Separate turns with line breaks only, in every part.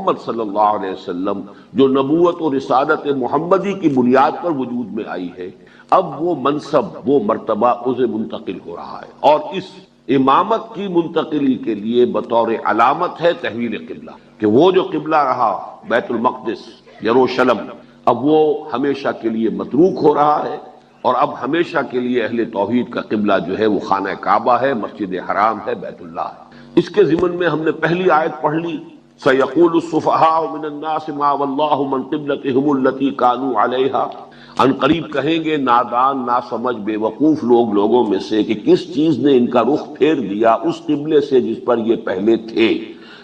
محمد صلی اللہ علیہ وسلم جو نبوت و رسالت محمدی کی بنیاد پر وجود میں آئی ہے، اب وہ منصب، وہ مرتبہ اسے منتقل ہو رہا ہے، اور اس امامت کی منتقلی کے لیے بطور علامت ہے تحویل قبلہ، کہ وہ جو قبلہ رہا بیت المقدس یروشلم، اب وہ ہمیشہ کے لیے متروک ہو رہا ہے، اور اب ہمیشہ کے لیے اہل توحید کا قبلہ جو ہے وہ خانہ کعبہ ہے، مسجد حرام ہے، بیت اللہ ہے۔ اس کے ضمن میں ہم نے پہلی آیت پڑھ لی، سَيَقُولُ السُّفَهَاءُ مِنَ النَّاسِ مَا وَاللَّهُ مَنْ قِبْلَتِهِمُ الَّتِي كَانُوا عَلَيْهَا، ان قریب کہیں گے نادان، ناسمجھ، بے وقوف لوگوں میں سے کہ کس چیز نے ان کا رخ پھیر دیا اس قبلے سے جس پر یہ پہلے تھے،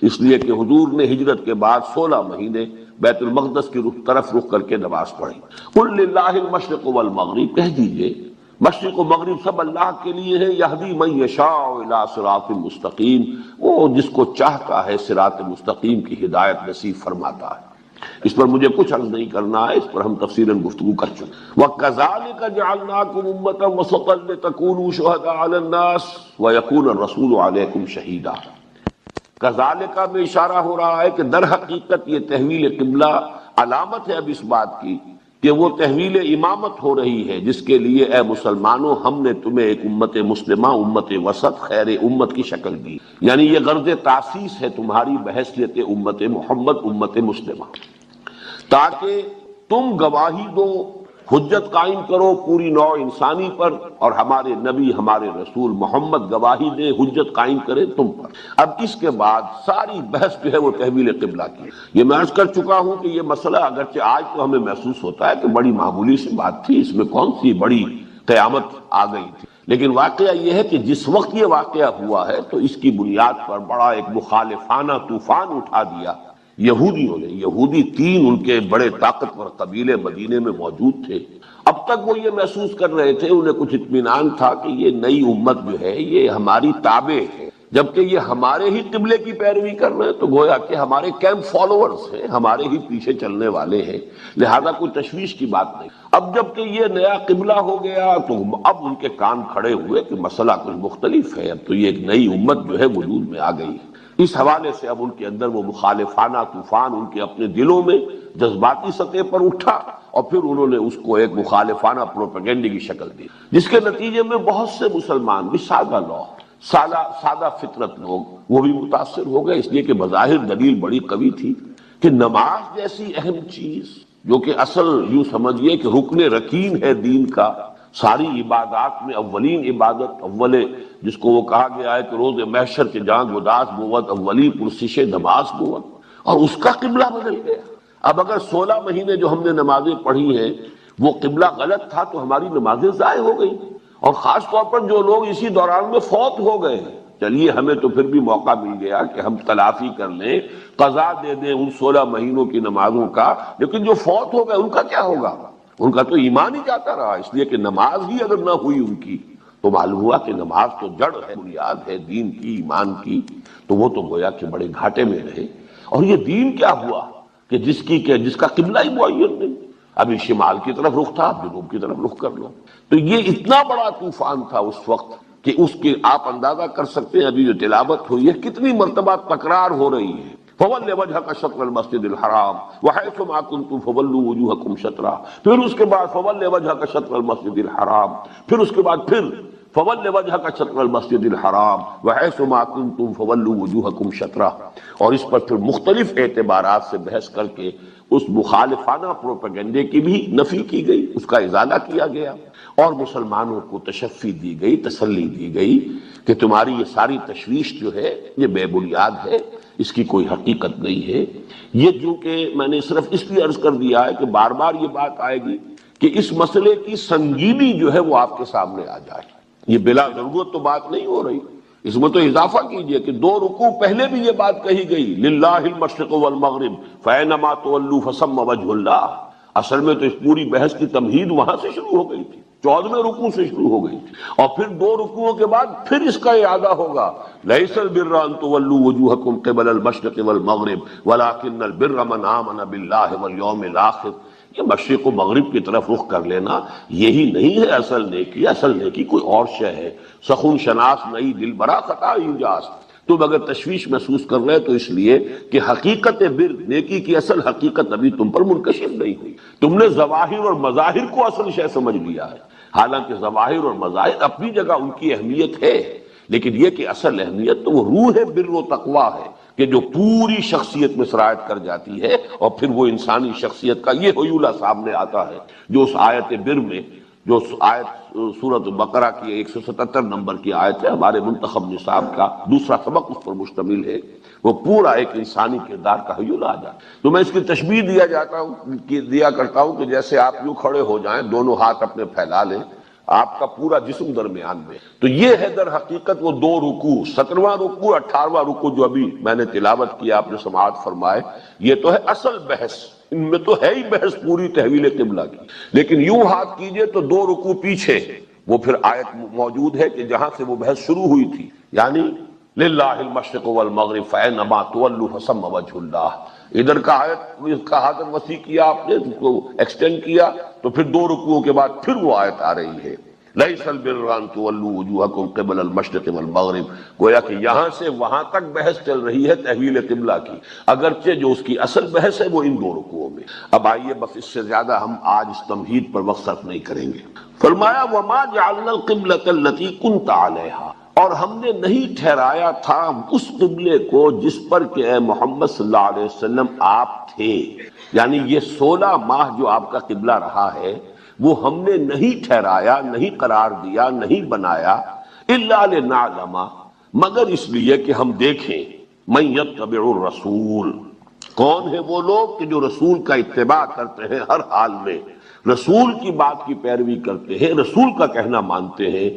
اس لیے کہ حضور نے ہجرت کے بعد 16 مہینے بیت المقدس کی طرف رخ کر کے نماز پڑھی۔ قُلْ لِلَّهِ الْمَشْرِقُ وَالْمَغْرِبُ، کہہ دیجئے مشرق و مغرب سب اللہ کے لیے ہے، یہدی من یشاء الی صراط مستقیم، وہ جس کو چاہتا ہے صراط مستقیم کی ہدایت نصیب فرماتا ہے۔ اس پر مجھے کچھ عرض نہیں کرنا ہے، اس پر ہم تفصیلاً گفتگو کر چکے۔ وَكَذَلِكَ جَعَلْنَاكُمْ أُمَّةً وَسَطًا لِتَكُونُوا شُهَدَاءَ عَلَى النَّاسِ وَيَكُونَ الرَّسُولُ عَلَيْكُمْ شَهِيدًا۔ کذالک میں اشارہ ہو رہا ہے کہ در حقیقت یہ تحویل قبلہ علامت ہے اب اس بات کی کہ وہ تحویل امامت ہو رہی ہے، جس کے لیے اے مسلمانوں ہم نے تمہیں ایک امت مسلمہ، امت وسط، خیر امت کی شکل دی، یعنی یہ غرض تاسیس ہے تمہاری بحیثیت امت محمد، امت مسلمہ، تاکہ تم گواہی دو، حجت قائم کرو پوری نوع انسانی پر، اور ہمارے نبی، ہمارے رسول محمد گواہی دے، حجت قائم کرے تم پر۔ اب اس کے بعد ساری بحث جو ہے وہ تحویل قبلہ کی۔ یہ میں عرض کر چکا ہوں کہ یہ مسئلہ اگرچہ آج تو ہمیں محسوس ہوتا ہے کہ بڑی معمولی سی بات تھی، اس میں کون سی بڑی قیامت آ گئی تھی، لیکن واقعہ یہ ہے کہ جس وقت یہ واقعہ ہوا ہے تو اس کی بنیاد پر بڑا ایک مخالفانہ طوفان اٹھا دیا یہودیوں نے۔ یہودی 3 ان کے بڑے طاقتور قبیلے مدینے میں موجود تھے۔ اب تک وہ یہ محسوس کر رہے تھے، انہیں کچھ اطمینان تھا کہ یہ نئی امت جو ہے یہ ہماری تابع ہے، جبکہ یہ ہمارے ہی قبلے کی پیروی کر رہے ہیں، تو گویا کہ ہمارے کیمپ فالوورز ہیں، ہمارے ہی پیچھے چلنے والے ہیں، لہذا کوئی تشویش کی بات نہیں۔ اب جبکہ یہ نیا قبلہ ہو گیا تو اب ان کے کان کھڑے ہوئے کہ مسئلہ کچھ مختلف ہے، اب تو یہ ایک نئی امت جو ہے وجود میں آ گئی ہے۔ اس حوالے سے اب ان کے اندر وہ مخالفانہ طوفان ان کے اپنے دلوں میں جذباتی سطح پر اٹھا، اور پھر انہوں نے اس کو ایک مخالفانہ پروپیگنڈے کی شکل دی، جس کے نتیجے میں بہت سے مسلمان بھی سادہ فطرت لوگ وہ بھی متاثر ہو گئے، اس لیے کہ بظاہر دلیل بڑی قوی تھی کہ نماز جیسی اہم چیز جو کہ اصل یوں سمجھیے کہ رکن رکین ہے دین کا، ساری عبادات میں اولین عبادت اول جس کو وہ کہا گیا ہے کہ روز محشر کے جان گداز بوت اولی پرسش نماز بوت، اور اس کا قبلہ بدل گیا۔ اب اگر 16 مہینے جو ہم نے نمازیں پڑھی ہیں وہ قبلہ غلط تھا تو ہماری نمازیں ضائع ہو گئی، اور خاص طور پر جو لوگ اسی دوران میں فوت ہو گئے ہیں، چلیے ہمیں تو پھر بھی موقع مل گیا کہ ہم تلافی کر لیں، قضا دے دیں ان 16 مہینوں کی نمازوں کا، لیکن جو فوت ہو گئے ان کا کیا ہوگا؟ ان کا تو ایمان ہی جاتا رہا، اس لیے کہ نماز ہی اگر نہ ہوئی ان کی تو معلوم ہوا کہ نماز تو جڑ ہے، بنیاد ہے دین کی، ایمان کی، تو وہ تو گویا کہ بڑے گھاٹے میں رہے۔ اور یہ دین کیا ہوا کہ جس کا قبلہ ہی معین نہیں، ابھی شمال کی طرف رخ تھا، اب جنوب کی طرف رخ کر لو۔ تو یہ اتنا بڑا طوفان تھا اس وقت کہ اس کے آپ اندازہ کر سکتے ہیں ابھی جو تلاوت ہوئی ہے کتنی مرتبہ تکرار ہو رہی ہے۔ فَوَلِّ وَجْهَكَ شَطْرَ الْمَسْجِدِ الْحَرَامِ وَحَيْثُ مَا كُنتُمْ فَوَلُّوا وُجُوهَكُمْ شَطْرَهُ، پھر اس کے بعد فَوَلِّ وَجْهَكَ شَطْرَ الْمَسْجِدِ الْحَرَامِ، پھر اس کے بعد پھر فَوَلِّ وَجْهَكَ شَطْرَ الْمَسْجِدِ الْحَرَامِ وَحَيْثُ مَا كُنتُمْ فَوَلُّوا وُجُوهَكُمْ شَطْرَهُ، اور اس پر پھر مختلف اعتبارات سے بحث کر کے اس مخالفانہ پروپیگنڈے کی بھی نفی کی گئی، اس کا ازالہ کیا گیا، اور مسلمانوں کو تشفی دی گئی، تسلی دی گئی کہ تمہاری یہ ساری تشویش جو ہے یہ بے بنیاد ہے، اس کی کوئی حقیقت نہیں ہے۔ یہ جو کہ میں نے صرف اس لیے عرض کر دیا ہے کہ بار بار یہ بات آئے گی کہ اس مسئلے کی سنگینی جو ہے وہ آپ کے سامنے آ جائے، یہ بلا ضرورت تو بات نہیں ہو رہی، اس میں تو اضافہ کیجئے کہ 2 رکوع پہلے بھی یہ بات کہی گئی، للہ المشرق والمغرب فینما تولوا فثم وجہ اللہ۔ اصل میں تو اس پوری بحث کی تمہید وہاں سے شروع ہو گئی تھی، 14ویں رکوع سے شروع ہو گئی تھی، اور پھر 2 رکوعوں کے بعد پھر اس کا اعادہ ہوگا، لیس البر ان تولوا وجوہکم قبل المشرق والمغرب ولکن البر من آمن باللہ والیوم الاخر۔ یہ مشرق و مغرب کی طرف رخ کر لینا یہی نہیں ہے اصل نیکی، اصل نیکی کوئی اور شے ہے، سخن شناس نئی دل برا خطا اینجاست۔ تم اگر تشویش محسوس کر رہے تو اس لیے کہ حقیقت بر، نیکی کی اصل حقیقت ابھی تم پر منکشف نہیں ہوئی. تم نے ظواہر اور مظاہر کو اصل شے سمجھ لیا ہے، حالانکہ ظواہر اور مظاہر اپنی جگہ ان کی اہمیت ہے، لیکن یہ کہ اصل اہمیت تو وہ روح بر و تقویٰ ہے کہ جو پوری شخصیت میں سرایت کر جاتی ہے، اور پھر وہ انسانی شخصیت کا یہ حیولہ سامنے آتا ہے جو اس آیت بر میں، جو آیت سورۃ بقرہ کی 177 نمبر کی آیت ہے، ہمارے منتخب نصاب کا دوسرا سبق اس پر مشتمل ہے، وہ پورا ایک انسانی کردار کا حیولہ آ جاتا ہے. تو میں اس کی تشبیہ دیا کرتا ہوں کہ جیسے آپ یوں کھڑے ہو جائیں، دونوں ہاتھ اپنے پھیلا لیں، آپ کا پورا جسم درمیان میں، تو یہ ہے در حقیقت وہ دو رکوع، 17واں رکوع 18واں رکوع جو ابھی میں نے تلاوت کیا، آپ نے سماعت فرمائے، یہ تو ہے اصل بحث، ان میں تو ہے ہی بحث پوری تحویل قبلہ کی. لیکن یوں ہاتھ کیجئے تو دو رکوع پیچھے وہ پھر آیت موجود ہے کہ جہاں سے وہ بحث شروع ہوئی تھی، یعنی للہ المشرق والمغرب فینما تولوا فثم وجہ اللہ. ادھر کا آیت اس کا حاضر وسیع کیا آپ نے، اس کو ایکسٹینڈ کیا، تو پھر دو رکوعوں کے بعد پھر وہ آیت آ رہی ہے لیس البر ان تولوا وجوہکم قبل المشرق والمغرب. گویا کہ یہاں سے وہاں تک بحث چل رہی ہے تحویل قبلہ کی، اگرچہ جو اس کی اصل بحث ہے وہ ان دو رکوعوں میں. اب آئیے بس اس سے زیادہ ہم آج اس تمہید پر وقت صرف نہیں کریں گے. فرمایا وما جعلنا القبلۃ التی کنت علیہا، اور ہم نے نہیں ٹھہرایا تھا اس قبلے کو جس پر کہ اے محمد صلی اللہ علیہ وسلم آپ تھے، یعنی یہ 16 ماہ جو آپ کا قبلہ رہا ہے وہ ہم نے نہیں ٹھہرایا، نہیں قرار دیا، نہیں بنایا، الا لنعلم، مگر اس لیے کہ ہم دیکھیں، من یتبع الرسول، کون ہے وہ لوگ کہ جو رسول کا اتباع کرتے ہیں ہر حال میں، رسول کی بات کی پیروی کرتے ہیں، رسول کا کہنا مانتے ہیں،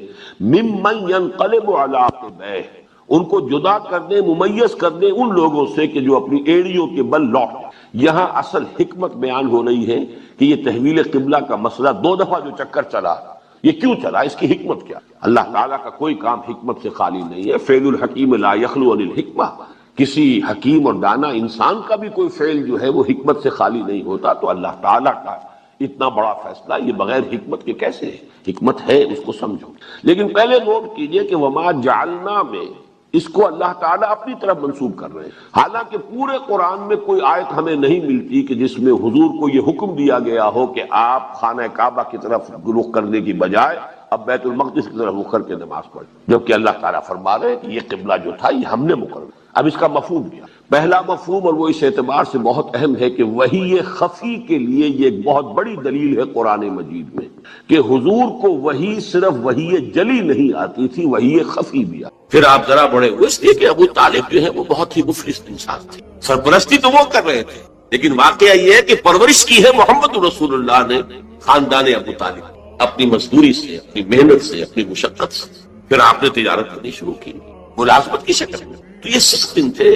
ممن ینقلب علی عقبیہ، ان کو جدا کر دیں، ممیز کر دیں ان لوگوں سے کہ جو اپنی ایڑیوں کے بل لوٹ جائیں. یہاں اصل حکمت بیان ہو رہی ہے کہ یہ تحویل قبلہ کا مسئلہ 2 دفعہ جو چکر چلا، یہ کیوں چلا، اس کی حکمت کیا؟ اللہ تعالیٰ کا کوئی کام حکمت سے خالی نہیں ہے. فعل الحکیم لا یخلو عن الحکمہ، کسی حکیم اور دانا انسان کا بھی کوئی فعل جو ہے وہ حکمت سے خالی نہیں ہوتا. تو اللہ تعالیٰ کا اتنا بڑا فیصلہ یہ بغیر حکمت کے کیسے ہے؟ حکمت ہے، اس کو سمجھو. لیکن پہلے نوٹ کیجئے کہ وما جعلنا میں اس کو اللہ تعالیٰ اپنی طرف منسوب کر رہے ہیں، حالانکہ پورے قرآن میں کوئی آیت ہمیں نہیں ملتی کہ جس میں حضور کو یہ حکم دیا گیا ہو کہ آپ خانہ کعبہ کی طرف رخ کرنے کی بجائے اب بیت المقدس کی طرف رخ کر کے نماز پڑھ، جبکہ اللہ تعالیٰ فرما رہے ہیں کہ یہ قبلہ جو تھا یہ ہم نے مقرر. اب اس کا مفہوم کیا؟ پہلا مفہوم، اور وہ اس اعتبار سے بہت اہم ہے کہ وحی خفی کے لیے یہ ایک بہت بڑی دلیل ہے قرآن مجید میں کہ حضور کو وحی صرف وحی جلی نہیں آتی تھی، وحی خفی بھی آتی. پھر آپ ذرا بڑے ہوئے اس لیے کہ ابو طالب جو ہے وہ بہت ہی مفلس انسان تھے، سرپرستی تو وہ کر رہے تھے، لیکن واقعہ یہ ہے کہ پرورش کی ہے محمد رسول اللہ نے خاندان ابو طالب، اپنی مزدوری سے، اپنی محنت سے، اپنی مشقت سے. پھر آپ نے تجارت کرنی شروع کی ملازمت کی شکل میں. تو یہ سخت تھے.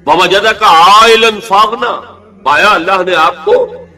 وَوَجَدَكَ عَائِلًا فَأَغْنَىٰ، پایا اللہ نے آپ کو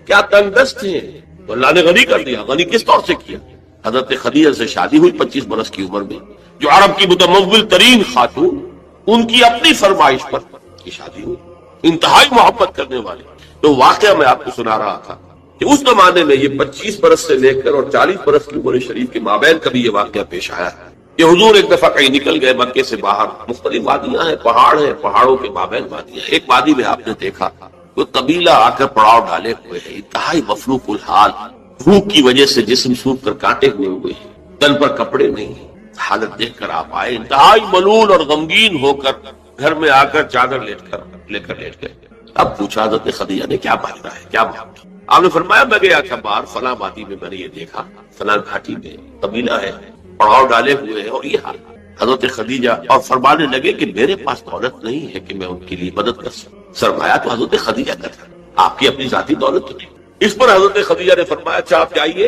کیا تنگ دست ہیں تو اللہ نے غنی کر دیا. غنی کس طور سے کیا؟ حضرت خدیجہ سے شادی ہوئی 25 برس کی عمر میں، جو عرب کی متمول ترین خاتون، ان کی اپنی فرمائش پر کی شادی ہوئی، انتہائی محبت کرنے والی. تو واقعہ میں آپ کو سنا رہا تھا کہ اس زمانے میں یہ 25 برس سے لے کر اور 40 برس کی عمر شریف کے مابین کبھی یہ واقعہ پیش آیا ہے کہ حضور ایک دفعہ کہیں نکل گئے مکے سے باہر. مختلف وادیاں ہیں، پہاڑ ہیں، پہاڑوں کے مابین وادیاں. ایک وادی میں آپ نے دیکھا کوئی قبیلہ آ کر پڑاؤ ڈالے ہوئے ہے، انتہائی مفلوق الحال، بھوک کی وجہ سے جسم سوکھ کر کانٹے ہوئے ہیں، تن پر کپڑے نہیں. حالت دیکھ کر آپ آئے، انتہائی ملول اور غمگین ہو کر گھر میں آ کر چادر لے کر لیٹ گئے. اب پوچھا حضرت خدیجہ نے کیا مانگا ہے، کیا مانگا؟ آپ نے فرمایا میں گیا تھا باہر فلاں وادی میں، میں نے یہ دیکھا فلاں گھاٹی میں قبیلہ ہے، پڑاؤ ڈالے ہوئے ہیں اور یہ حال. حضرت خدیجہ اور فرمانے لگے کہ میرے پاس دولت نہیں ہے کہ میں ان کے لیے مدد کر سکوں. سرمایہ تو حضرت خدیجہ کا تھا، آپ کی اپنی ذاتی دولت تو نہیں. اس پر حضرت خدیجہ نے فرمایا اچھا آپ جائیے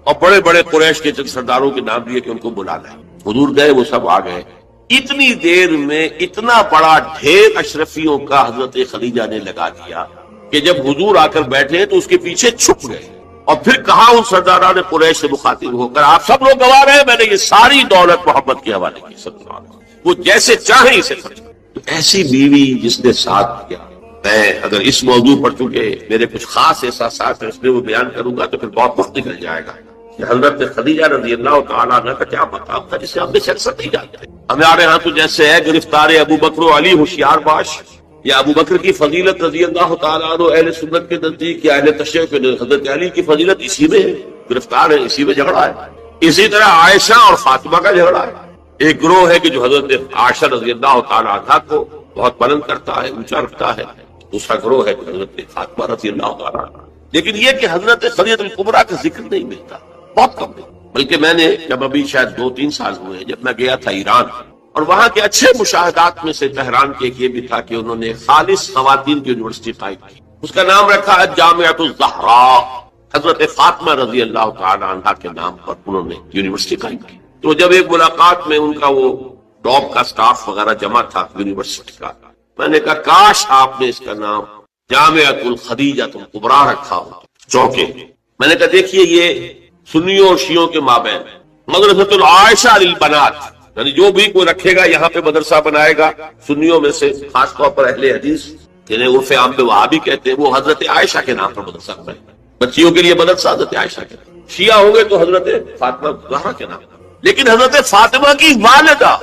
اور بڑے بڑے قریش کے چند سرداروں کے نام لیے کہ ان کو بلانا ہے. حضور گئے، وہ سب آ گئے. اتنی دیر میں اتنا بڑا ڈھیر اشرفیوں کا حضرت خدیجہ نے لگا دیا کہ جب حضور آ کر بیٹھے تو اس کے پیچھے چھپ گئے. اور پھر کہا ان سرداران قریش سے مخاطب ہو کر آپ سب لوگ گواہ رہے، میں نے یہ ساری دولت محمد کے حوالے کی، صلی اللہ علیہ وسلم، وہ جیسے چاہیں اسے خرچ کریں. تو ایسی بیوی جس نے ساتھ کیا. میں اگر اس موضوع پر چونکہ میرے کچھ خاص احساسات ہیں اس میں وہ بیان کروں گا تو پھر بہت وقت نکل جائے گا. کہ حضرت خدیجہ رضی اللہ تعالیٰ عنہ کا کیا مقام تھا جسے ہم نے شخصیت نہیں جانتے. ہمارے ہاں تو جیسے ہے گرفتار ابو بکر و علی ہوشیار باش، یا ابو بکر کی فضیلت رضی اللہ تعالیٰ عنہ اہل سنت کے نزدیک یا اہل تشیع کے حضرت علی کی فضیلت اسی میں ہے، گرفتار ہے، اسی میں جھگڑا ہے. اسی طرح عائشہ اور فاطمہ کا جھگڑا ہے. ایک گروہ ہے کہ جو حضرت عائشہ رضی اللہ تعالیٰ عنہ کو بہت بلند کرتا ہے، اونچا رکھتا ہے. دوسرا گروہ ہے جو حضرت فاطمہ رضی اللہ تعالیٰ عنہ. لیکن یہ کہ حضرت خدیجہ الکبریٰ کا ذکر نہیں ملتا، بہت کم ہے. بلکہ میں نے جب ابھی شاید 2-3 سال ہوئے ہیں جب میں گیا تھا ایران، اور وہاں کے اچھے مشاہدات میں سے تہران کے ایک یہ بھی تھا کہ انہوں نے خالص خواتین کی یونیورسٹی قائم کی. اس کا نام رکھا ہے جامعۃ الزہراء. حضرت فاطمہ رضی اللہ تعالی عنہا کے نام پر انہوں نے یونیورسٹی قائم کی. تو جب ایک ملاقات میں ان کا وہ ٹاپ کا سٹاف وغیرہ جمع تھا یونیورسٹی کا، میں نے کہا کاش آپ نے اس کا نام جامعۃ الخدیجہ الکبریٰ رکھا ہو. چونکہ میں نے کہا دیکھیے یہ سنیوں اور شیعوں کے مابین مدرسۃ العائشہ للبنات، یعنی جو بھی کوئی رکھے گا یہاں پہ مدرسہ بنائے گا سنیوں میں سے، خاص طور پر اہل حدیث جنہیں عرف عام پہ وہابی کہتے ہیں، وہ حضرت عائشہ کے نام پر مدرسہ بنائے گا. بچیوں کے لیے مدرسہ حضرت عائشہ کے نام، شیعہ ہوں گے تو حضرت فاطمہ زہرا کے نام. لیکن حضرت فاطمہ کی والدہ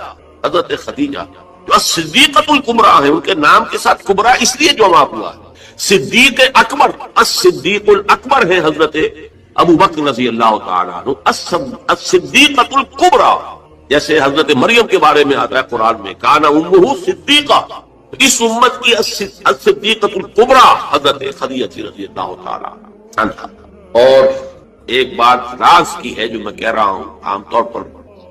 حضرت خدیجہ جو صدیقۃ الکبریٰ ہیں، ان کے نام کے ساتھ کبریٰ اس لیے جمع ہوا ہے. صدیق اکبر، الصدیق الاکبر ہے حضرت ابو بکر رضی اللہ تعالیٰ عنہ. الصدیقۃ الکبریٰ جیسے حضرت مریم کے بارے میں آتا ہے قرآن میں کان امہ صدیقہ، اس امت کی الصدیقۃ الکبریٰ حضرت خدیجہ رضی اللہ تعالیٰ عنہ. اور ایک بات راز کی ہے جو میں کہہ رہا ہوں، عام طور پر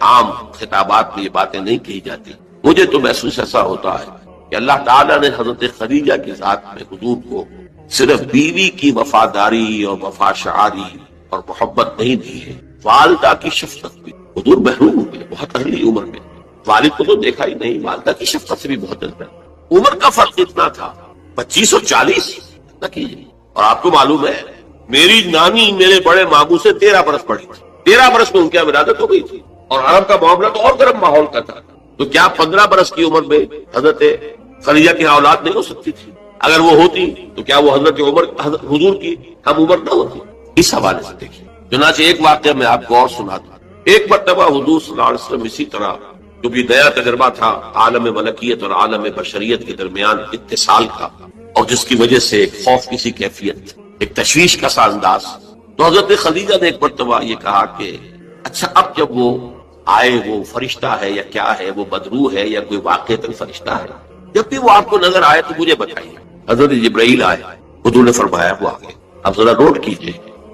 عام خطابات میں یہ باتیں نہیں کہی جاتی. مجھے تو محسوس ایسا ہوتا ہے کہ اللہ تعالیٰ نے حضرت خدیجہ کی ذات میں حضور کو صرف بیوی کی وفاداری اور وفا شعاری اور محبت نہیں دی ہے، والدہ کی شفقت بھی. حضور محروم ہوئے بہت اگلی عمر میں، والد کو تو دیکھا ہی نہیں، والدہ کی شفقت سے بھی بہت جلتا. عمر کا فرق اتنا تھا 25 اور 40 نہ کیجیے. اور آپ کو معلوم ہے میری نانی میرے بڑے ماموں سے 13 برس بڑی تھی. 13 برس میں ان کی ولادت ہو گئی تھی، اور عرب کا معاملہ تو اور گرم ماحول کا تھا. تو کیا 15 برس کی عمر میں حضرت خدیجہ کی اولاد نہیں ہو سکتی تھی؟ اگر وہ ہوتی تو کیا وہ حضرت عمر حضور کی ہم عمر نہ ہوتی؟ اس حوالے سے دیکھیے. چنانچہ ایک واقعہ میں آپ کو اور سنا دوں. ایک مرتبہ حضور صلی اللہ علیہ وسلم اسی طرح جو بھی نیا تجربہ تھا عالم ملکیت اور عالم بشریت کے درمیان اتصال کا، اور جس کی وجہ سے ایک خوف کسی کیفیت، ایک تشویش کا سا انداز، تو حضرت خدیجہ نے ایک مرتبہ یہ کہا کہ اچھا اب جب وہ آئے وہ فرشتہ ہے یا کیا ہے، وہ بدرو ہے یا کوئی واقعتاً فرشتہ ہے، جب بھی وہ آپ کو نظر آئے تو مجھے بتائیے. حضرت جبرائیل آئے، حضور نے فرمایا وہ آگے. اب ذرا نوٹ کیجئے،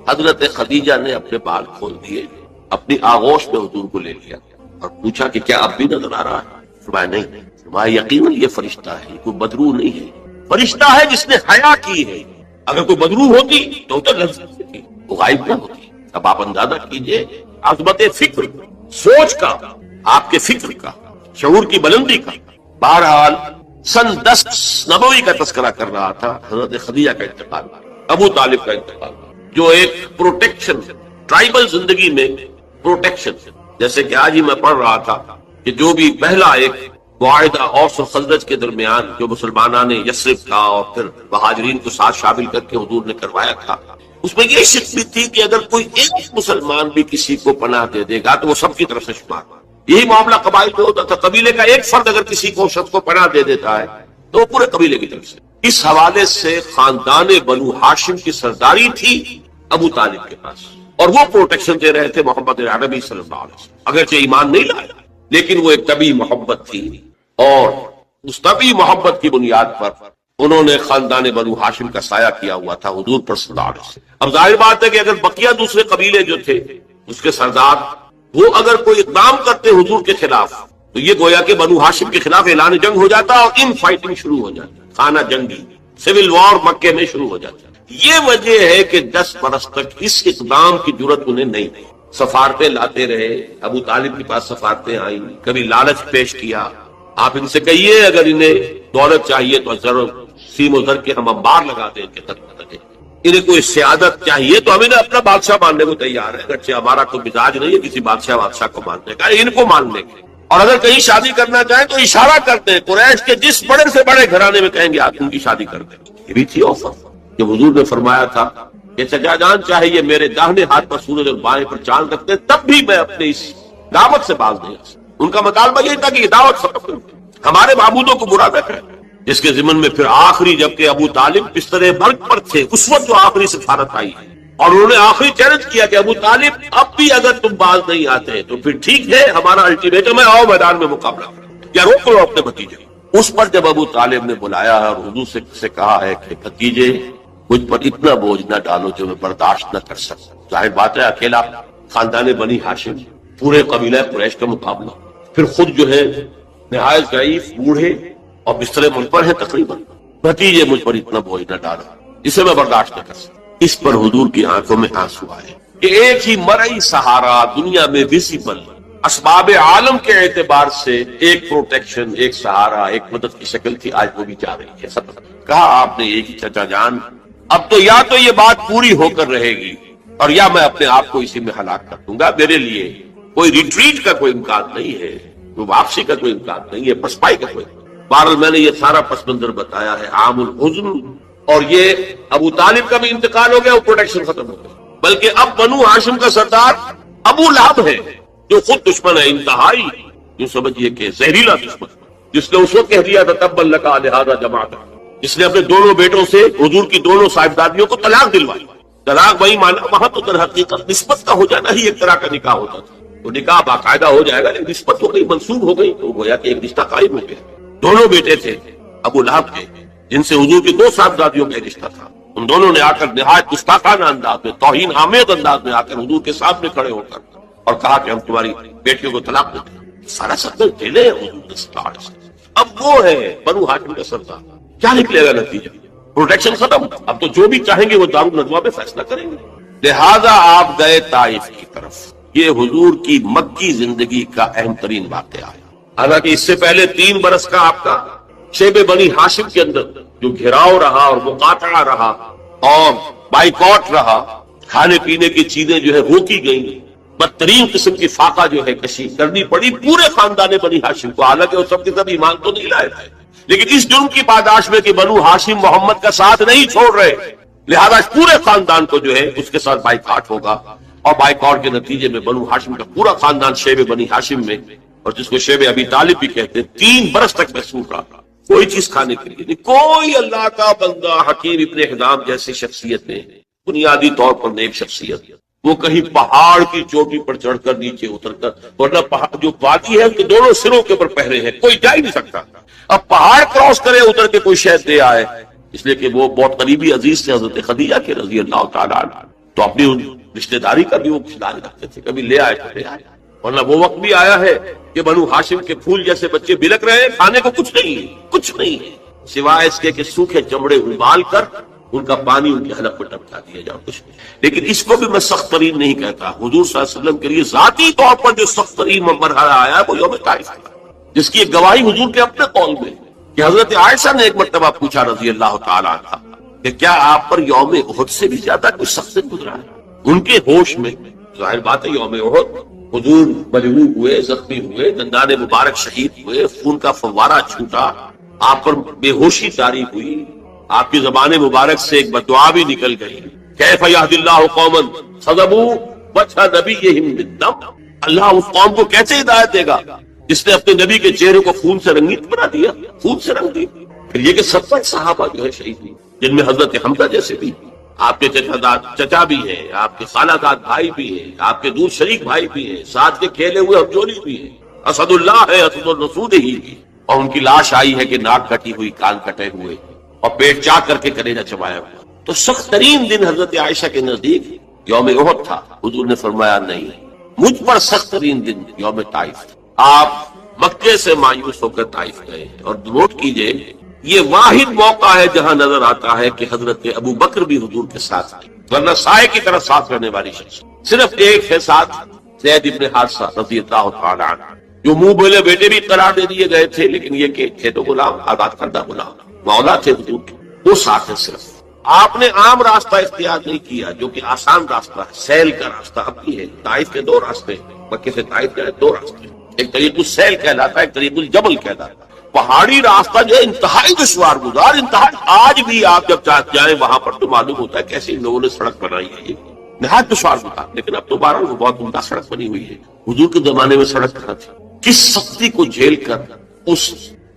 حضرت خدیجہ نے اپنے بال کھول دیے، اپنی آغوش میں حضور کو لے لیا اور پوچھا کہ کیا اب بھی نظر آ رہا ہے؟ فرمایا نہیں. فرمایا یقیناً یہ فرشتہ ہے، کوئی بدرو نہیں ہے. فرشتہ ہے جس نے حیا کی ہے. اگر کوئی بدرو ہوتی تو لذت تھی، وہ غائب نہ ہوتی. اب آپ اندازہ کیجئے عظمت فکر، سوچ کا، آپ کے فکر کا، شعور کی بلندی کا. بہرحال سن 10 نبوی کا تذکرہ کر رہا تھا. حضرت خدیجہ کا انتقال، ابو طالب کا انتقال، جو ایک پروٹیکشن، ٹرائبل زندگی میں پروٹیکشن، جیسے کہ آج ہی میں پڑھ رہا تھا کہ جو بھی پہلا ایک معاہدہ اوس و خزرج کے درمیان جو مسلمانوں نے یثرب کا اور پھر مہاجرین کو ساتھ شامل کر کے حضور نے کروایا تھا، اس میں یہ شرط بھی تھی کہ اگر کوئی ایک مسلمان بھی کسی کو پناہ دے دے گا تو وہ سب کی طرف سے شمار. یہی معاملہ قبائل میں ہوتا تھا، قبیلے کا ایک فرد اگر کسی کو شخص کو پناہ دے دیتا ہے تو وہ پورے قبیلے کی طرف سے. اس حوالے سے خاندان بنو ہاشم کی سرداری تھی ابو طالب کے پاس، اور وہ پروٹیکشن دے رہے تھے محمد عربی صلی اللہ علیہ وسلم. اگرچہ ایمان نہیں لایا لیکن وہ ایک طبی محبت تھی، اور اس طبی محبت کی بنیاد پر انہوں نے خاندان بنو ہاشم کا سایہ کیا ہوا تھا حضور پر صلی اللہ علیہ وسلم. اب ظاہر بات ہے کہ اگر بقیہ دوسرے قبیلے جو تھے اس کے سردار وہ اگر کوئی اقدام کرتے حضور کے خلاف تو یہ گویا کہ بنو ہاشم کے خلاف اعلان جنگ ہو جاتا اور ان فائٹنگ شروع ہو جاتی، خانہ جنگی، سول وار مکے میں شروع ہو جاتا. یہ وجہ ہے کہ 10 برس تک اس اقدام کی جرت انہیں نہیں. سفارتیں لاتے رہے، ابو طالب کے پاس سفارتیں آئیں، کبھی لالچ پیش کیا. آپ ان سے کہیے اگر انہیں دولت چاہیے تو ضرور سیم و زر کے ہم انبار لگا دیں ان کے تک لگے. انہیں کوئی سیادت چاہیے تو ہم انہیں اپنا بادشاہ ماننے کو تیار ہے، اگرچہ ہمارا کوئی مزاج نہیں ہے کسی بادشاہ کو ماننے کا، ان کو مان لیں گے. اور اگر کہیں شادی کرنا چاہیں تو اشارہ کرتے ہیں قریش کے جس بڑے سے بڑے گھرانے میں کہیں گے آپ ان کی شادی کر دیں. یہ بھی تھی آفر. جب حضور نے فرمایا تھا کہ چچا جان چاہے یہ میرے داہنے ہاتھ پر سورج اور بائیں پر چاند رکھتے تب بھی میں اپنے اس دعوت سے باز نہیں آ سکتا۔ ان کا مطالبہ یہ تھا کہ یہ دعوت ختم کرو، ہمارے معبودوں کو برا نہ کریں۔ جس کے ضمن میں پھر آخری جبکہ ابو طالب بستر مرگ پر تھے اس وقت جو آخری سفارت آئی ہے، اور انہوں نے آخری چیلنج کیا کہ ابو طالب اب بھی اگر تم باز نہیں آتے تو پھر ٹھیک ہے، ہمارا الٹیمیٹم ہے، آؤ میدان میں مقابلہ کرو یا روک لو اپنے بھتیجے۔ اس پر جب ابو طالب نے بلایا اور حضور سے کہا ہے کہ بھتیجے مجھ پر اتنا بوجھ نہ ڈالو جو میں برداشت نہ کر سکتا، ظاہر بات ہے اکیلا خاندان بنی ہاشم، پورے قبیلہ قریش کا مقابلہ، پھر خود جو ہے نہایت ضعیف بوڑھے اور بستر ملک پر ہے تقریباً، بھتیجے مجھ پر اتنا بوجھ نہ ڈالو جسے میں برداشت نہ کر سکتا۔ اس پر حضور کی آنکھوں میں آنسو آئے کہ ایک ہی مرئی سہارا دنیا میں ویزیبل اسباب عالم کے اعتبار سے ایک پروٹیکشن، ایک سہارا، ایک مدد کی شکل تھی، آج وہ بھی جا رہی ہے۔ سب کہا آپ نے ایک ہی چچا جان، اب تو یا تو یہ بات پوری ہو کر رہے گی اور یا میں اپنے آپ کو اسی میں ہلاک کر دوں گا، میرے لیے کوئی ریٹریٹ کا کوئی امکان نہیں ہے، کوئی واپسی کا کوئی امکان نہیں ہے، پسپائی کا کوئی۔ بہرحال میں نے یہ سارا پس منظر بتایا ہے عام الحزن، اور یہ ابو طالب کا بھی انتقال ہو گیا، وہ پروٹیکشن ختم ہو گیا، بلکہ اب بنو ہاشم کا سردار ابو لہب ہے جو خود دشمن ہے انتہائی، جو سمجھیے کہ زہریلا دشمن، جس نے اس وقت کہہ دیا تھا تبا لکا لہذا جماعت، جس نے اپنے دونوں بیٹوں سے حضور کی دونوں صاحبزادیوں کو طلاق دلوائی۔ طلاق وہی مانا وہاں تو در حقیقت نسبت کا ہو جانا ہی ایک طرح کا نکاح ہوتا تھا، وہ نکاح باقاعدہ ہو جائے گا لیکن نسبت ہو گئی، منسوب ہو گئی، تو گویا کہ ایک رشتہ قائم ہو گیا۔ دونوں بیٹے تھے ابو لہب کے جن سے حضور کی دو صاحبزادیوں کا رشتہ تھا، ان دونوں نے آ کر نہایت گستاخانہ انداز میں، توہین آمیز انداز میں آ کر حضور کے سامنے کھڑے ہو کر اور کہا کہ ہم تمہاری بیٹیوں کو طلاق دیتے ہیں۔ سارا سردر دلے حضور نے سٹارٹ سے۔ اب وہ ہے بنو ہاشم کا سردار، کیا نکلے گا نتیجہ؟ پروٹیکشن ختم، اب تو جو بھی چاہیں گے وہ دارالندوا میں فیصلہ کریں گے۔ لہذا آپ گئے طائف کی طرف۔ یہ حضور کی مکی زندگی کا اہم ترین واقعہ ہے، حالانکہ اس سے پہلے 3 برس کا آپ کا شیب بنی ہاشم کے اندر جو گھراؤ رہا اور مقاطعہ رہا اور بائیکاٹ رہا، کھانے پینے کی چیزیں جو ہے روکی گئیں، بدترین قسم کی فاقہ جو ہے کشی کرنی پڑی پورے خاندان بنی ہاشم کو، حالانکہ وہ سب کے سب ایمان تو نہیں لائے تھے، لیکن اس جرم کی پاداش میں کہ بنو ہاشم محمد کا ساتھ نہیں چھوڑ رہے، لہذا اس پورے خاندان کو جو ہے اس کے ساتھ بائیکاٹ ہوگا، اور بائیکاٹ کے نتیجے میں بنو ہاشم کا پورا خاندان شیب بنی ہاشم میں، اور جس کو شیب ابی طالب بھی کہتے ہیں، 3 برس تک محصور رہا، کوئی چیز کھانے کے لیے نہیں۔ کوئی اللہ کا بندہ حکیم ابن حزام جیسی شخصیت نے، بنیادی طور پر نیک شخصیت، وہ کہیں پہاڑ کی چوٹی پر چڑھ کر نیچے اتر کر، ورنہ پہاڑ جو وادی ہے اس کے دونوں سروں کے اوپر پہرے ہیں، کوئی جا ہی نہیں سکتا، اب پہاڑ کراس کرے اتر کے کوئی شہد دے آئے، اس لیے کہ وہ بہت قریبی عزیز سے حضرت خدیجہ کے رضی اللہ تعالیٰ عنہ، تو اپنی رشتہ داری کا بھی وہ خیال رکھتے تھے، کبھی لے آئے تو لے آئے، ورنہ وہ وقت بھی آیا ہے کہ بنو ہاشم کے پھول جیسے بچے بلک رہے ہیں، کھانے کو کچھ نہیں ہے، کچھ نہیں ہے سوائے اس کے کہ سوکھے چمڑے ابال کر ان کا پانی ان کے حلق پر ٹپکا دیا جاؤ، کچھ نہیں۔ لیکن اس کو بھی میں سخت ترین نہیں کہتا، حضور صلی اللہ علیہ وسلم کے لیے ذاتی طور پر جو سخت ترین مرحلہ آیا ہے وہ یوم طائف ہے، جس کی ایک گواہی حضور کے اپنے قول میں کہ حضرت عائشہ نے ایک مرتبہ پوچھا رضی اللہ تعالیٰ عنہ کہ کیا آپ پر یوم احد سے بھی زیادہ کوئی سخت دن گزرا ہے؟ ان کے ہوش میں ظاہر بات ہے یوم احد حضور مجروح ہوئے، زخمی ہوئے، دندان مبارک شہید ہوئے، خون کا فوارہ چھوٹا، آپ پر بے ہوشی طاری ہوئی، آپ کی زبان مبارک سے ایک بددعا بھی نکل گئی، کیف یہدی اللہ قوما صدبوا وجہ نبیہم بالدم، اللہ اس قوم کو کیسے ہدایت دے گا جس نے اپنے نبی کے چہرے کو خون سے رنگیت بنا دیا، خون سے رنگ دی۔ پھر یہ کہ 70 صحابہ جو ہے شہید ہوئی، جن میں حضرت حمزہ جیسے بھی، آپ کے چچا بھی ہیں، آپ کے خالہ داد بھائی بھی ہیں، آپ کے دور شریک بھائی بھی ہیں، ساتھ کے کھیلے ہوئے ہمجولی بھی ہیں، اسد اللہ ہے، اسد الرسول ہی بھی، اور ان کی لاش آئی ہے کہ ناک کٹی ہوئی، کان کٹے ہوئے اور پیٹ چاک کر کے کلیجہ چبایا ہوا۔ تو سخت ترین دن حضرت عائشہ کے نزدیک یوم احد تھا، حضور نے فرمایا نہیں، مجھ پر سخت ترین دن یوم طائف تھا۔ آپ مکے سے مایوس ہو کر طائف گئے، اور نوٹ کیجئے یہ واحد موقع ہے جہاں نظر آتا ہے کہ حضرت ابو بکر بھی حضور کے ساتھ تھے، ورنہ سائے کی طرح ساتھ رہنے والی شخص صرف ایک ہے ساتھ، زید ابن حارثہ رضی اللہ تعالی عنہ، جو منہ بولے بیٹے بھی قرار دے دیے گئے تھے، لیکن یہ کہ تھے تو غلام، آزاد کردہ غلام، مولا تھے حضور کے، وہ ساتھ ہیں صرف۔ آپ نے عام راستہ اختیار نہیں کیا جو کہ آسان راستہ ہے، سیل کا راستہ اب بھی ہے۔ طائف کے 2 راستے، مکے سے طائف کے 2 راستے، ایک طریق السیل کہلاتا ہے، ایک طریق الجبل کہلاتا ہے۔ پہاڑی راستہ جو ہے انتہائی دشوار گزار، انتہائی، آج بھی آپ جب جائیں وہاں پر تو معلوم ہوتا ہے کیسے ان لوگوں نے سڑک بنائی ہے، یہ نہایت دشوار گزار، لیکن اب تو بہرحال وہ بہت عمدہ سڑک بنی ہوئی ہے۔ حضور کے زمانے میں سڑک کہاں تھی؟ کس سختی کو جھیل کر اس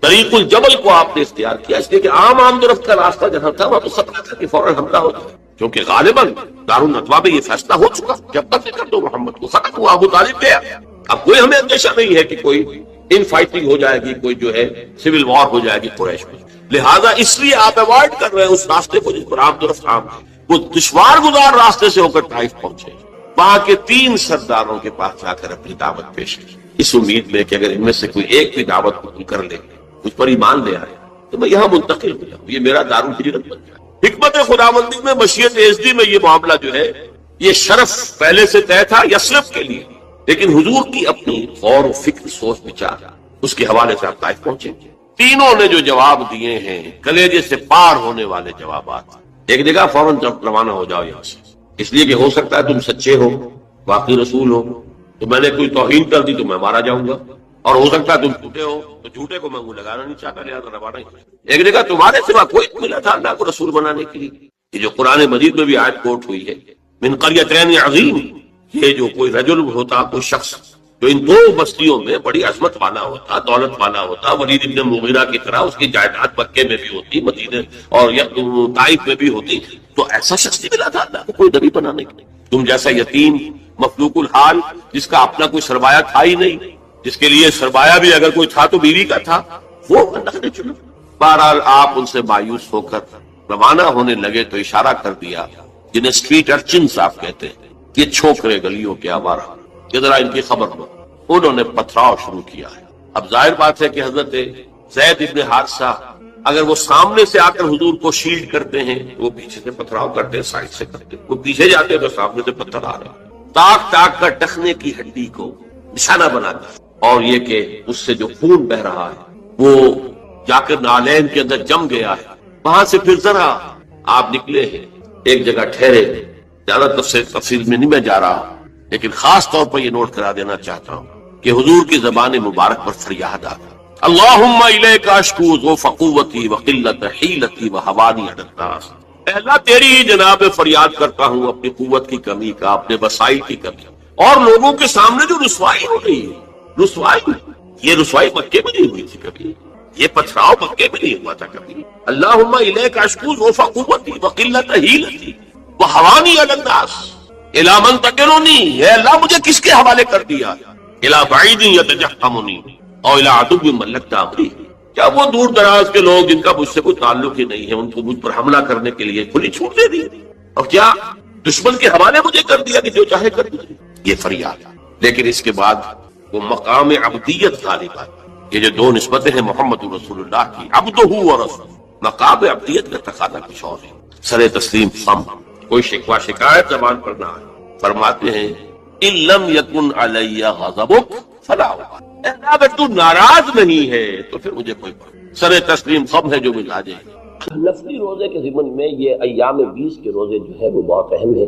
طریق الجبل کو آپ نے اختیار کیا، اس لیے کہ عام درخت کا راستہ جہاں تھا وہاں تو خطرہ تھا کہ فوراً حملہ ہو جائے، کیونکہ غالباً دارالندوا میں یہ فیصلہ ہو چکا کہ اب تک کر دو محمد کو، ختم ہوا، ابو طالب گیا، اب کوئی ہمیں اندیشہ نہیں ہے کہ کوئی ان فائٹنگ ہو جائے گی، کوئی جو ہے سول وار ہو جائے گی قریش میں، لہذا اس لیے آپ اوائڈ کر رہے ہیں اس راستے کو جس پر عام درخت عام ہے۔ وہ دشوار گزار راستے سے ہو کر طائف پہنچے، وہاں کے 3 سرداروں کے پاس جا کر اپنی دعوت پیش کی، اس امید میں کہ اگر ان میں سے کوئی ایک بھی دعوت قبول کر لے، مجھ پر ایمان لے آئے تو میں یہاں منتقل ہو جاؤں، یہ میرا دارالہجرت بن جائے۔ حکمت خداوندی میں، مشیت ازدی میں یہ معاملہ جو ہے یہ شرف پہلے سے طے تھا یثرب کے لیے، لیکن حضور کی اپنی غور و فکر، سوچ بچار، اس کے حوالے سے آپ طائف پہنچے۔ تینوں نے جو جواب دیے ہیں کلیجے سے پار ہونے والے جوابات، ایک جگہ فوراً روانہ ہو جاؤ یہاں سے، اس لیے کہ ہو سکتا ہے تم سچے ہو، واقعی رسول ہو، تو میں نے کوئی توہین کر دی تو میں مارا جاؤں گا، اور ہو سکتا ہے تم جھوٹے ہو تو جھوٹے کو میں منہ لگانا نہیں چاہتا، لہٰذا روانہ ہی۔ ایک جگہ تمہارے سوا کوئی ملا تھا اللہ کو رسول بنانے کے لیے، یہ جو قرآن مجید میں بھی آیت کوٹ ہوئی ہے، من قریتین عظیم، یہ جو کوئی رجل ہوتا، کوئی شخص جو ان 2 بستیوں میں بڑی عظمت والا ہوتا، دولت والا ہوتا، ولید ابن مغیرہ کی طرح اس کی جائیداد مکے میں بھی ہوتی، مدینے اور طائف میں بھی ہوتی، تو ایسا شخص نہیں ملا تھا اللہ کو کوئی نبی بنانے کے لیے۔ تم جیسا یتیم مفلوق الحال جس کا اپنا کوئی سرمایہ تھا ہی نہیں، جس کے لیے سرمایہ بھی اگر کوئی تھا تو بیوی کا تھا، وہ اللہ نے چنا۔ بہرحال آپ ان سے مایوس ہو کر روانہ ہونے لگے تو اشارہ کر دیا، جنہیں اسٹریٹ ارچنز آپ کہتے ہیں، یہ چھوکرے گلیوں کے آوارہ، کہ ذرا ان کی خبر لو۔ انہوں نے پتھراؤ شروع کیا ہے۔ اب ظاہر بات ہے کہ حضرت زید ابن حارثہ اگر وہ سامنے سے آ کر حضور کو شیلڈ کرتے ہیں وہ پیچھے سے پتھراؤ کرتے ہیں، سائڈ سے کرتے ہیں، وہ پیچھے جاتے ہیں تو سامنے سے پتھر آ رہے ہیں، تاک تاک کر ٹخنے کی ہڈی کو نشانہ بناتا ہے، اور یہ کہ اس سے جو خون بہ رہا ہے وہ جا کر نالین کے اندر جم گیا ہے۔ وہاں سے پھر ذرا آپ نکلے ہیں، ایک جگہ ٹھہرے، زیادہ تفصیل میں نہیں میں جا رہا، لیکن خاص طور پر یہ نوٹ کرا دینا چاہتا ہوں کہ حضور کی زبان مبارک پر فریاد آتا، اللہم الیک اشکو ذو فقوتی وقلت حیلتی وحوانی علی الناس، اے اللہ تیری ہی جناب فریاد کرتا ہوں اپنی قوت کی کمی کا، اپنے وسائل کی کمی، اور لوگوں کے سامنے جو رسوائی ہو رہی ہے، رسوائی، یہ رسوائی مکے میں نہیں ہوئی تھی کبھی، یہ پتھراؤ مکے میں نہیں ہوا تھا کبھی۔ اللہم الیک اشکو ذو فقوتی وقلت حیلتی وحوانی علی الناس، الی من تکلنی، اے اللہ مجھے کس کے حوالے کر دیا، الی بعید یتجہمنی اور الی عدو ملکت امری، کیا وہ دور دراز کے لوگ جن کا مجھ سے کوئی تعلق ہی نہیں ہے ان کو مجھ پر حملہ کرنے کے لیے کھلی چھوٹ دے دی، اور کیا دشمن کے حوالے مجھے کر دیا کہ جو چاہے کر دیا، یہ فریاد۔ لیکن اس کے بعد وہ مقام عبدیت غالب آئی، یہ جو 2 نسبتیں ہیں محمد رسول اللہ کی، عبدہ و رسول، مقام عبدیت کا تقاضا کچھ اور ہے، سر تسلیم خم، کوئی شکوہ شکایت زبان پر نہ آئے۔ فرماتے ہیں ان لم یکن علی غضبک فلا ابالی، اگر تو ناراض نہیں ہے تو پھر مجھے کوئی بات، سر تسلیم خم ہے جو ملا جائے۔
نفلی روزے کے ضمن میں یہ ایام 20 کے روزے جو ہے وہ بہت اہم ہے،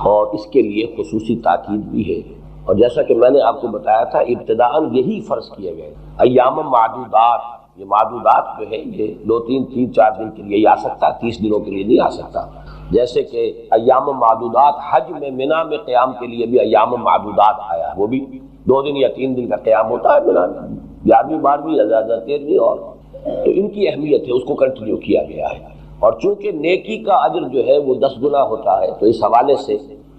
اور اس کے لیے خصوصی تاکید بھی ہے، اور جیسا کہ میں نے آپ کو بتایا تھا ابتداءً یہی فرض کیے گئے، ایام معدودات، یہ معدودات جو ہے یہ 2-3-4 دن کے لیے آ سکتا، 30 دنوں کے لیے نہیں آ سکتا، جیسے کہ ایام معدودات حج میں منی میں قیام کے لیے بھی ایام معدودات آیا ہے، وہ بھی 2 دن یا 3 دن کا قیام ہوتا ہے منی میں، 11ویں 12ویں یا 13ویں، اور تو ان کی اہمیت ہے، اس کو کنٹینیو کیا گیا ہے، اور چونکہ نیکی کا اجر جو ہے وہ 10 گنا ہوتا ہے تو اس حوالے سے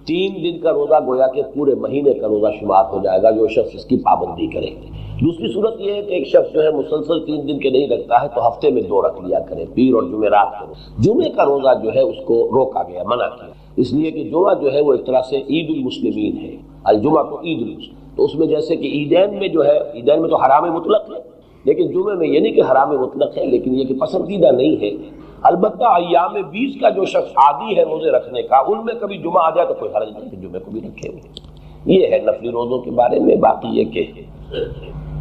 3 دن کا روزہ گویا کہ پورے مہینے کا روزہ شمار ہو جائے گا جو شخص اس کی پابندی کرے۔ دوسری صورت یہ ہے کہ ایک شخص جو ہے مسلسل 3 دن کے نہیں رکھتا ہے تو ہفتے میں 2 رکھ لیا کرے، پیر اور جمعرات کو۔ جمعے کا روزہ جو ہے اس کو روکا گیا، منع کیا، اس لیے کہ جمعہ جو ہے وہ ایک طرح سے عید المسلمین ہے، الجمعہ تو عید المسلمین، تو اس میں جیسے کہ عیدین میں جو ہے، عیدین میں تو حرام مطلق ہے، لیکن جمعے میں یہ نہیں کہ حرام مطلق ہے، لیکن یہ کہ پسندیدہ نہیں ہے۔ البتہ ایام 20 کا جو شخص عادی ہے روزے رکھنے کا، ان میں کبھی جمعہ آ جائے تو کوئی حرج نہیں کہ جمعے کو بھی رکھے ہوئے۔ یہ ہے نفلی روزوں کے بارے میں۔ باقی یہ کہ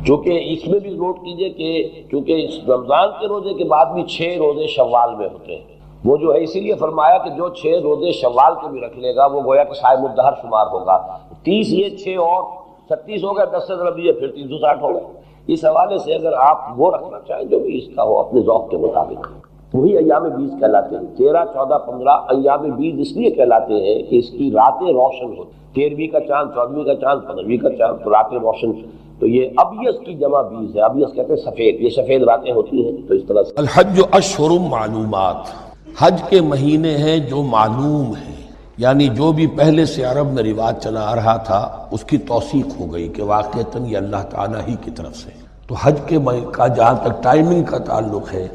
چونکہ اس میں بھی نوٹ کیجئے کہ چونکہ اس رمضان کے روزے کے بعد بھی 6 روزے شوال میں ہوتے ہیں، وہ جو ہے اسی لیے فرمایا کہ جو 6 روزے شوال کے بھی رکھ لے گا وہ گویا کہ صائم الدہر شمار ہوگا۔ 30 یہ 6 اور 36 ہو گئے، 10 سے ضرب دیے پھر 360 ہو گئے۔ اس حوالے سے اگر آپ وہ رکھنا چاہیں جو بھی اس کا ہو اپنے ذوق کے مطابق، وہی ایام بیس کہلاتے ہیں۔ 13، 14، 15 ایام بیس اس لیے کہلاتے ہیں کہ اس کی راتیں روشن ہوتی، 13ویں کا چاند، 14ویں کا چاند، 15ویں کا چاند، تو راتیں روشن۔ تو یہ ابیض کی جمع بیس ہے، ابیض کہتے ہیں سفید، یہ سفید راتیں ہوتی ہیں۔ تو اس طرح سے
الحج اشہر معلومات، حج کے مہینے ہیں جو معلوم ہیں، یعنی جو بھی پہلے سے عرب میں رواج چلا آ رہا تھا اس کی توثیق ہو گئی کہ واقعتاً یہ اللہ تعالیٰ ہی کی طرف سے۔ تو حج کے کا جہاں تک ٹائمنگ کا تعلق ہے،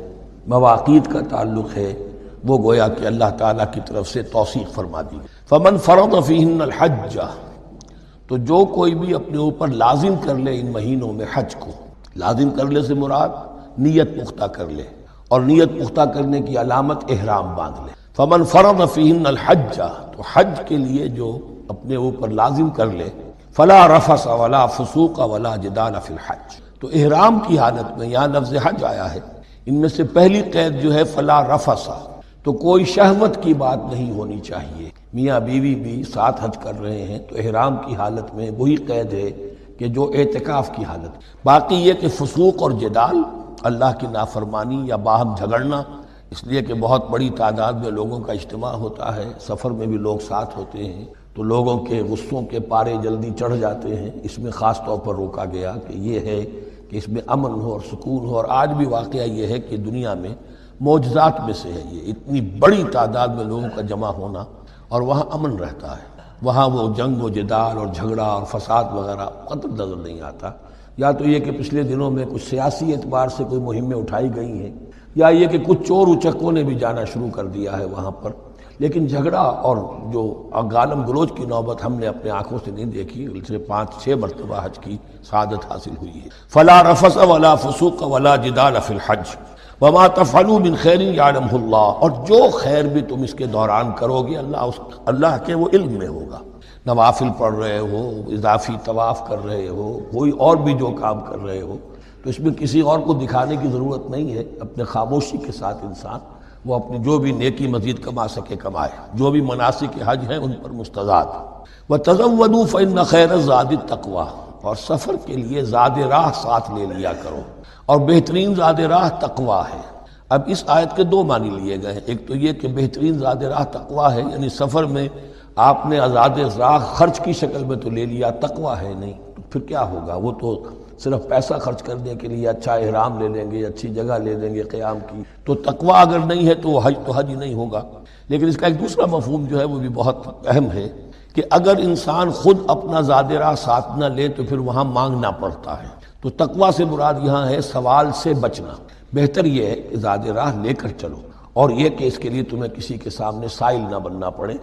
مواقیت کا تعلق ہے، وہ گویا کہ اللہ تعالیٰ کی طرف سے توثیق فرما دی۔ فمن فرض فیہن الحج، تو جو کوئی بھی اپنے اوپر لازم کر لے ان مہینوں میں حج کو، لازم کر لے سے مراد نیت پختہ کر لے، اور نیت پختہ کرنے کی علامت احرام باندھ لے۔ فمن فرض فیہن الحج، تو حج کے لیے جو اپنے اوپر لازم کر لے، فلا رفث ولا فسوق ولا جدال فی الحج، تو احرام کی حالت میں یہاں لفظ حج آیا ہے، ان میں سے پہلی قید جو ہے فلا رفث، تو کوئی شہوت کی بات نہیں ہونی چاہیے۔ میاں بیوی بھی ساتھ حج کر رہے ہیں تو احرام کی حالت میں وہی قید ہے کہ جو اعتکاف کی حالت۔ باقی یہ کہ فسوق اور جدال، اللہ کی نافرمانی یا باہم جھگڑنا، اس لیے کہ بہت بڑی تعداد میں لوگوں کا اجتماع ہوتا ہے، سفر میں بھی لوگ ساتھ ہوتے ہیں، تو لوگوں کے غصوں کے پارے جلدی چڑھ جاتے ہیں۔ اس میں خاص طور پر روکا گیا کہ یہ ہے کہ اس میں امن ہو اور سکون ہو۔ اور آج بھی واقعہ یہ ہے کہ دنیا میں معجزات میں سے ہے یہ، اتنی بڑی تعداد میں لوگوں کا جمع ہونا، اور وہاں امن رہتا ہے، وہاں وہ جنگ و جدال اور جھگڑا اور فساد وغیرہ قطع نظر نہیں آتا۔ یا تو یہ کہ پچھلے دنوں میں کچھ سیاسی اعتبار سے کوئی مہمیں اٹھائی گئی ہیں، یا یہ کہ کچھ چور اچکوں نے بھی جانا شروع کر دیا ہے وہاں پر، لیکن جھگڑا اور جو گالم گلوچ کی نوبت ہم نے اپنے آنکھوں سے نہیں دیکھی، اسے 5-6 مرتبہ حج کی سعادت حاصل ہوئی ہے۔ فلا رفث ولا فسوق ولا جدال فی الحج وما تفعلوا من خیر یعلمہ اللہ، اور جو خیر بھی تم اس کے دوران کرو گے اللہ کے وہ علم میں ہوگا۔ نوافل پڑھ رہے ہو، اضافی طواف کر رہے ہو، کوئی اور بھی جو کام کر رہے ہو، تو اس میں کسی اور کو دکھانے کی ضرورت نہیں ہے، اپنے خاموشی کے ساتھ انسان وہ اپنی جو بھی نیکی مزید کما سکے کمائے، جو بھی مناسک حج ہیں ان پر مستزاد۔ وَتَزَوَّدُوا فَإِنَّ خَيْرَ الزَّادِ التَّقْوَىٰ، اور سفر کے لیے زاد راہ ساتھ لے لیا کرو، اور بہترین زاد راہ تقویٰ ہے۔ اب اس آیت کے دو معنی لیے گئے ہیں، ایک تو یہ کہ بہترین زاد راہ تقویٰ ہے، یعنی سفر میں آپ نے آزاد راہ خرچ کی شکل میں تو لے لیا، تقویٰ ہے نہیں، تو پھر کیا ہوگا؟ وہ تو صرف پیسہ خرچ کرنے کے لیے اچھا احرام لے لیں گے، اچھی جگہ لے لیں گے قیام کی، تو تقویٰ اگر نہیں ہے تو وہ حج تو حج ہی نہیں ہوگا۔ لیکن اس کا ایک دوسرا مفہوم جو ہے وہ بھی بہت اہم ہے کہ اگر انسان خود اپنا زاد راہ ساتھ نہ لے تو پھر وہاں مانگنا پڑتا ہے۔ تو تقویٰ سے مراد یہاں ہے سوال سے بچنا۔ بہتر یہ ہے کہ زاد راہ لے کر چلو، اور یہ کہ اس کے لیے تمہیں کسی کے سامنے سائل نہ بننا پڑے۔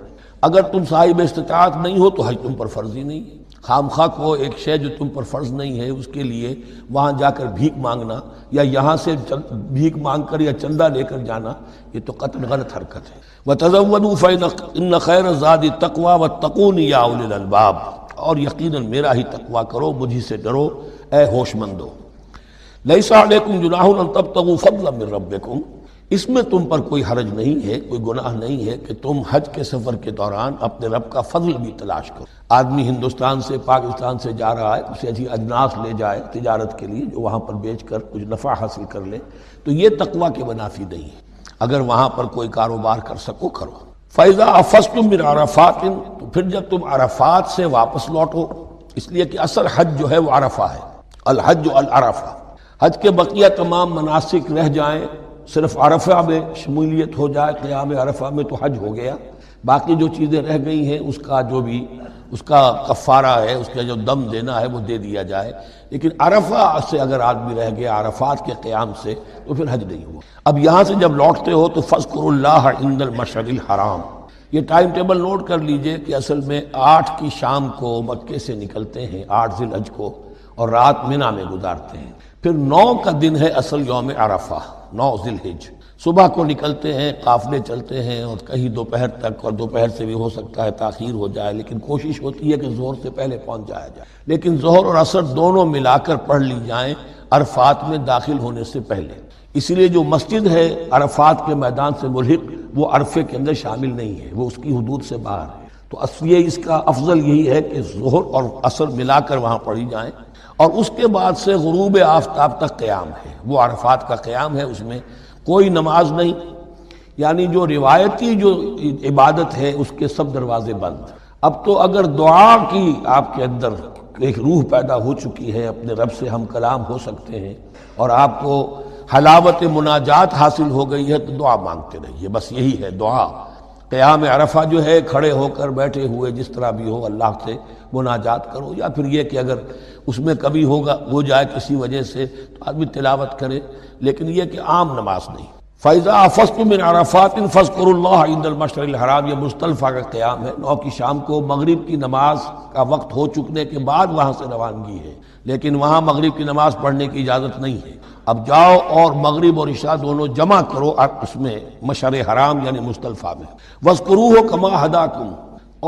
اگر تم صاحب استطاعت نہیں ہو تو حج تم پر فرض ہی نہیں ہے۔ خام خواہ کو ایک شے جو تم پر فرض نہیں ہے اس کے لیے وہاں جا کر بھیک مانگنا، یا یہاں سے بھیک مانگ کر یا چندہ لے کر جانا، یہ تو قطعاً غلط حرکت ہے۔ وَتَزَوَّدُوا فَإِنَّ خَيْرَ الزَّادِ التَّقْوَىٰ وَاتَّقُونِ یَا أُولِي الْأَلْبَابِ، اور یقیناً میرا ہی تقویٰ کرو، مجھی سے ڈرو اے ہوش مندو۔ لَيْسَ عَلَيْكُمْ جُنَاحٌ أَن تَبْتَغُوا فَضْلًا مِّن رَّبِّكُمْ، اس میں تم پر کوئی حرج نہیں ہے، کوئی گناہ نہیں ہے کہ تم حج کے سفر کے دوران اپنے رب کا فضل بھی تلاش کرو۔ آدمی ہندوستان سے پاکستان سے جا رہا ہے، اسے ایسی اجناس لے جائے تجارت کے لیے جو وہاں پر بیچ کر کچھ نفع حاصل کر لے، تو یہ تقویٰ کے منافی نہیں ہے۔ اگر وہاں پر کوئی کاروبار کر سکو کرو۔ فَإِذَا أَفَضْتُم مِّنْ عَرَفَاتٍ، تو پھر جب تم عرفات سے واپس لوٹو، اس لیے کہ اصل حج جو ہے وہ عرفہ ہے، الحج العرفہ۔ حج کے بقیہ تمام مناسک رہ جائیں، صرف عرفہ میں شمولیت ہو جائے، قیام عرفہ میں تو حج ہو گیا، باقی جو چیزیں رہ گئی ہیں اس کا جو بھی اس کا کفارہ ہے، اس کا جو دم دینا ہے وہ دے دیا جائے۔ لیکن عرفہ سے اگر آدمی رہ گیا عرفات کے قیام سے تو پھر حج نہیں ہوا۔ اب یہاں سے جب لوٹتے ہو تو فاذکروا اللہ عند المشعر الحرام، یہ ٹائم ٹیبل نوٹ کر لیجئے کہ اصل میں 8 کی شام کو مکے سے نکلتے ہیں 8 ذی الحج کو، اور رات منی میں گزارتے ہیں۔ پھر 9 کا دن ہے اصل یوم عرفہ، 9 ذی الحج۔ صبح کو نکلتے ہیں، قافلے چلتے ہیں، اور کہیں دوپہر تک، اور دوپہر سے بھی ہو سکتا ہے تاخیر ہو جائے، لیکن کوشش ہوتی ہے کہ ظہر سے پہلے پہنچ جایا جائے، لیکن ظہر اور عصر دونوں ملا کر پڑھ لی جائیں عرفات میں داخل ہونے سے پہلے۔ اسی لیے جو مسجد ہے عرفات کے میدان سے ملحق وہ عرفے کے اندر شامل نہیں ہے، وہ اس کی حدود سے باہر ہے۔ تو اصل اس کا افضل یہی ہے کہ ظہر اور عصر ملا کر وہاں پڑھی جائیں، اور اس کے بعد سے غروب آفتاب تک قیام ہے، وہ عرفات کا قیام ہے، اس میں کوئی نماز نہیں، یعنی جو روایتی جو عبادت ہے اس کے سب دروازے بند۔ اب تو اگر دعا کی آپ کے اندر ایک روح پیدا ہو چکی ہے، اپنے رب سے ہم کلام ہو سکتے ہیں اور آپ کو حلاوت مناجات حاصل ہو گئی ہے، تو دعا مانگتے رہیے، بس یہی ہے دعا۔ قیام عرفہ جو ہے کھڑے ہو کر بیٹھے ہوئے جس طرح بھی ہو اللہ سے مناجات کرو، یا پھر یہ کہ اگر اس میں کبھی ہو جائے کسی وجہ سے تو آدمی تلاوت کرے، لیکن یہ کہ عام نماز نہیں۔ فَإِذَا أَفَضْتُم مِّنْ عَرَفَاتٍ فاذكروا اللَّهَ عِندَ الْمَشْعَرِ الْحَرَامِ، یہ مزدلفہ کا قیام ہے، 9 کی شام کو مغرب کی نماز کا وقت ہو چکنے کے بعد وہاں سے روانگی ہے، لیکن وہاں مغرب کی نماز پڑھنے کی اجازت نہیں ہے۔ اب جاؤ اور مغرب اور عشاء دونوں جمع کرو اس میں مشعر حرام یعنی مزدلفہ میں۔ وَاذْكُرُوهُ كَمَا هَدَاكُمْ،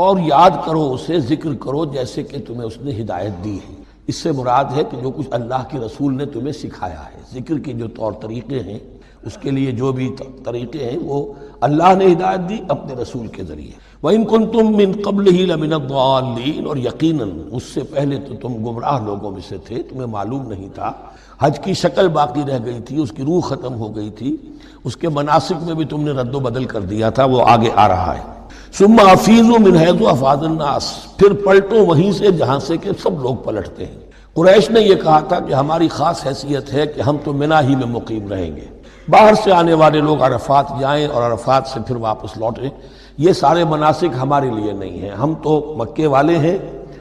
اور یاد کرو اسے، ذکر کرو جیسے کہ تمہیں اس نے ہدایت دی ہے۔ اس سے مراد ہے کہ جو کچھ اللہ کے رسول نے تمہیں سکھایا ہے، ذکر کے جو طور طریقے ہیں، اس کے لیے جو بھی طریقے ہیں وہ اللہ نے ہدایت دی اپنے رسول کے ذریعے۔ وَإِن كُنتُم مِّن قَبْلِهِ لَمِنَ الضَّالِّينَ، اور یقیناً اس سے پہلے تو تم گمراہ لوگوں میں سے تھے، تمہیں معلوم نہیں تھا، حج کی شکل باقی رہ گئی تھی، اس کی روح ختم ہو گئی تھی، اس کے مناسک میں بھی تم نے رد و بدل کر دیا تھا، وہ آگے آ رہا ہے۔ ثُمَّ أَفِيضُوا مِنْ حَيْثُ أَفَاضَ النَّاسُ، پھر پلٹو وہیں سے جہاں سے کہ سب لوگ پلٹتے ہیں۔ قریش نے یہ کہا تھا کہ ہماری خاص حیثیت ہے کہ ہم تو منا ہی میں مقیم رہیں گے، باہر سے آنے والے لوگ عرفات جائیں اور عرفات سے پھر واپس لوٹیں، یہ سارے مناسک ہمارے لیے نہیں ہیں، ہم تو مکے والے ہیں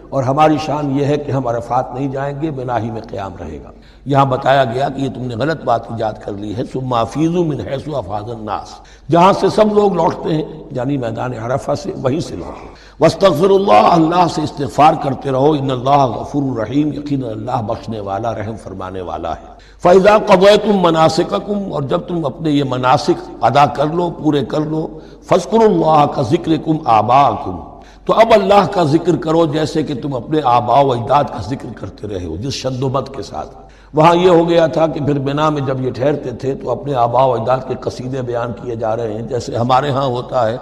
اور ہماری شان یہ ہے کہ ہم عرفات نہیں جائیں گے، منا ہی میں قیام رہے گا۔ یہاں بتایا گیا کہ یہ تم نے غلط بات ایجاد کر لی ہے، ثم افیضوا من حیث افاض الناس، جہاں سے سب لوگ لوٹتے ہیں یعنی میدان عرفہ سے، وہیں سے لوٹیں۔ واستغفروا اللہ، اللہ سے استغفار کرتے رہو، ان اللہ غفور رحیم، یقینا اللہ بخشنے والا رحم فرمانے والا ہے۔ فَإِذَا قَضَيْتُم مَّنَاسِكَكُمْ، اور جب تم اپنے یہ مناسک ادا کر لو، پورے کر لو، فاذكروا اللہ كذکرکم آباءکم، تو اب اللہ کا ذکر کرو جیسے کہ تم اپنے آباء و اجداد کا ذکر کرتے رہے ہو، جس شد و مد کے ساتھ۔ وہاں یہ ہو گیا تھا کہ پھر بنا میں جب یہ ٹھہرتے تھے تو اپنے آباء و اجداد کے قصیدے بیان کیے جا رہے ہیں، جیسے ہمارے ہاں ہوتا ہے،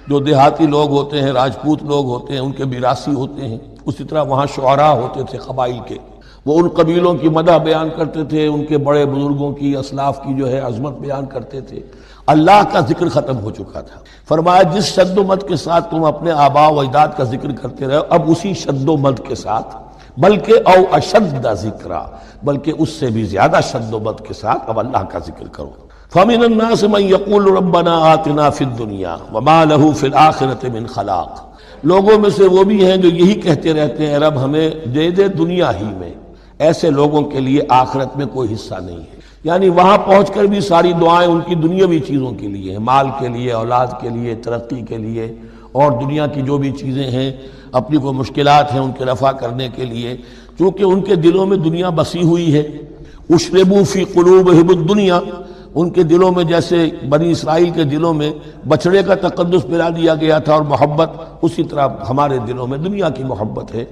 جو دیہاتی لوگ ہوتے ہیں، راجپوت لوگ ہوتے ہیں، ان کے میراثی ہوتے ہیں، اسی طرح وہاں شعراء ہوتے تھے قبائل کے، وہ ان قبیلوں کی مدح بیان کرتے تھے، ان کے بڑے بزرگوں کی، اسلاف کی جو ہے عظمت بیان کرتے تھے۔ اللہ کا ذکر ختم ہو چکا تھا، فرمایا جس شد و مد کے ساتھ تم اپنے آباء و اجداد کا ذکر کرتے رہے، اب اسی شد و مد کے ساتھ، بلکہ او اشد ذکرا، بلکہ اس سے بھی زیادہ شد و مد کے ساتھ اب اللہ کا ذکر کرو۔ فَمِنَ النَّاسِ مَن يَقُولُ رَبَّنَا آتِنَا فِي الدُّنْيَا وَمَا لَهُ فِي الْآخِرَةِ مِنْ خَلَاقٍ، لوگوں میں سے وہ بھی ہیں جو یہی کہتے رہتے ہیں رب ہمیں دے دے دنیا ہی میں، ایسے لوگوں کے لیے آخرت میں کوئی حصہ نہیں ہے، یعنی وہاں پہنچ کر بھی ساری دعائیں ان کی دنیاوی چیزوں کے لیے ہیں، مال کے لیے، اولاد کے لیے، ترقی کے لیے، اور دنیا کی جو بھی چیزیں ہیں، اپنی کوئی مشکلات ہیں ان کے رفع کرنے کے لیے، چونکہ ان کے دلوں میں دنیا بسی ہوئی ہے۔ اشربوا فی قلوبہم الدنیا، ان کے دلوں میں جیسے بنی اسرائیل کے دلوں میں بچڑے کا تقدس پلا دیا گیا تھا اور محبت، اسی طرح ہمارے دلوں میں دنیا کی محبت ہے۔